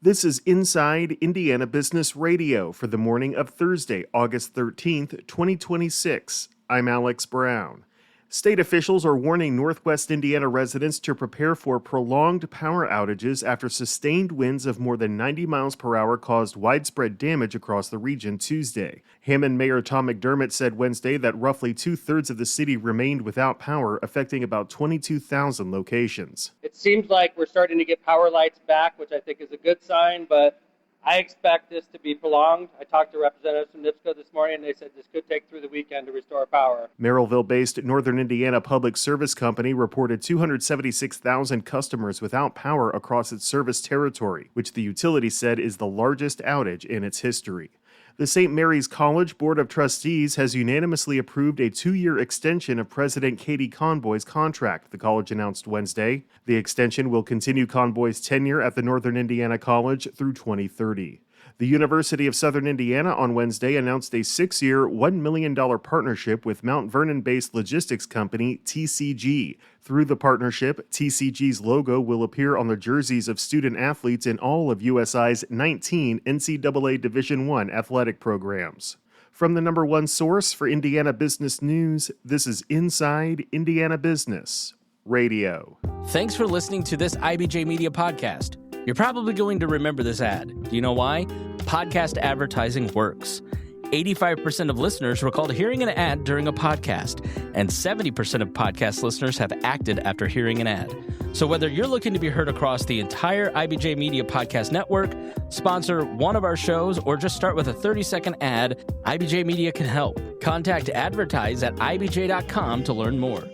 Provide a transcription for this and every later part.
This is Inside Indiana Business Radio for the morning of Thursday, August 13th, 2026. I'm Alex Brown. State officials are warning Northwest Indiana residents to prepare for prolonged power outages after sustained winds of more than 90 miles per hour caused widespread damage across the region Tuesday. Hammond Mayor Tom McDermott said Wednesday that roughly two-thirds of the city remained without power, affecting about 22,000 locations. It seems like we're starting to get power lights back, which I think is a good sign, but I expect this to be prolonged. I talked to representatives from NIPSCO this morning, and they said this could take through the weekend to restore power. Merrillville-based Northern Indiana Public Service Company reported 276,000 customers without power across its service territory, which the utility said is the largest outage in its history. The St. Mary's College Board of Trustees has unanimously approved a 2-year extension of President Katie Conboy's contract, the college announced Wednesday. The extension will continue Conboy's tenure at the Northern Indiana College through 2030. The University of Southern Indiana on Wednesday announced a 6-year, $1 million partnership with Mount Vernon-based logistics company TCG. Through the partnership, TCG's logo will appear on the jerseys of student athletes in all of USI's 19 NCAA Division I athletic programs. From the number one source for Indiana business news, this is Inside Indiana Business Radio. Thanks for listening to this IBJ Media podcast. You're probably going to remember this ad. Do you know why? Podcast advertising works. 85% of listeners recalled hearing an ad during a podcast, and 70% of podcast listeners have acted after hearing an ad. So whether you're looking to be heard across the entire IBJ Media Podcast Network, sponsor one of our shows, or just start with a 30-second ad, IBJ Media can help. Contact advertise@ibj.com to learn more.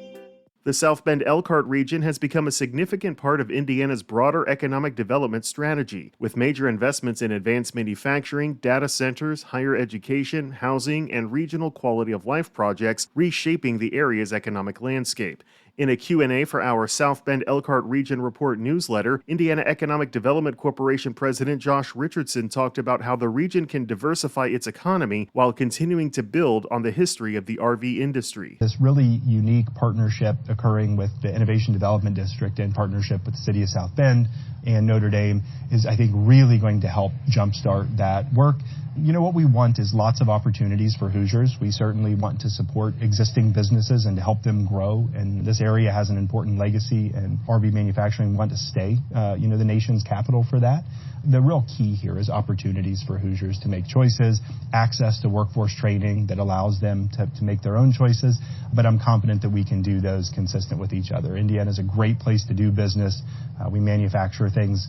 The South Bend Elkhart region has become a significant part of Indiana's broader economic development strategy, with major investments in advanced manufacturing, data centers, higher education, housing, and regional quality of life projects reshaping the area's economic landscape. In a Q&A for our South Bend Elkhart Region Report newsletter, Indiana Economic Development Corporation President Josh Richardson talked about how the region can diversify its economy while continuing to build on the history of the RV industry. This really unique partnership occurring with the Innovation Development District in partnership with the City of South Bend and Notre Dame is, I think, really going to help jumpstart that work. You know, what we want is lots of opportunities for Hoosiers. We certainly want to support existing businesses and to help them grow. And this area has an important legacy, and RV manufacturing want to stay, the nation's capital for that. The real key here is opportunities for Hoosiers to make choices, access to workforce training that allows them to make their own choices. But I'm confident that we can do those consistent with each other. Indiana is a great place to do business. We manufacture things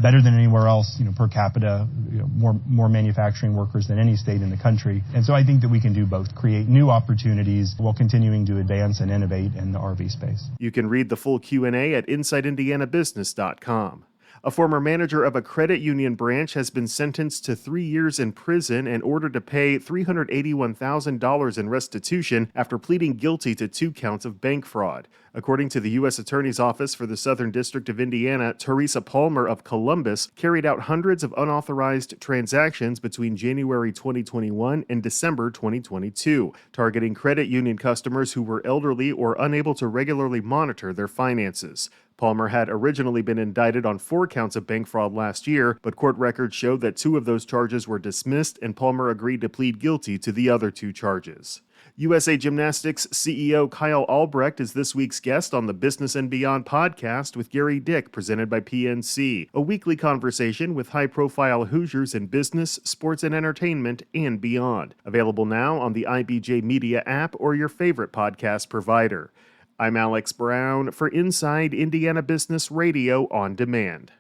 better than anywhere else, per capita, more manufacturing workers than any state in the country. And so I think that we can do both, create new opportunities while continuing to advance and innovate in the RV space. You can read the full Q&A at InsideIndianaBusiness.com. A former manager of a credit union branch has been sentenced to 3 years in prison and ordered to pay $381,000 in restitution after pleading guilty to 2 counts of bank fraud. According to the U.S. Attorney's Office for the Southern District of Indiana, Teresa Palmer of Columbus carried out hundreds of unauthorized transactions between January 2021 and December 2022, targeting credit union customers who were elderly or unable to regularly monitor their finances. Palmer had originally been indicted on 4 counts of bank fraud last year, but court records showed that 2 of those charges were dismissed, and Palmer agreed to plead guilty to the other 2 charges. USA Gymnastics CEO Kyle Albrecht is this week's guest on the Business and Beyond podcast with Gary Dick, presented by PNC, a weekly conversation with high-profile Hoosiers in business, sports, and entertainment, and beyond. Available now on the IBJ Media app or your favorite podcast provider. I'm Alex Brown for Inside Indiana Business Radio on Demand.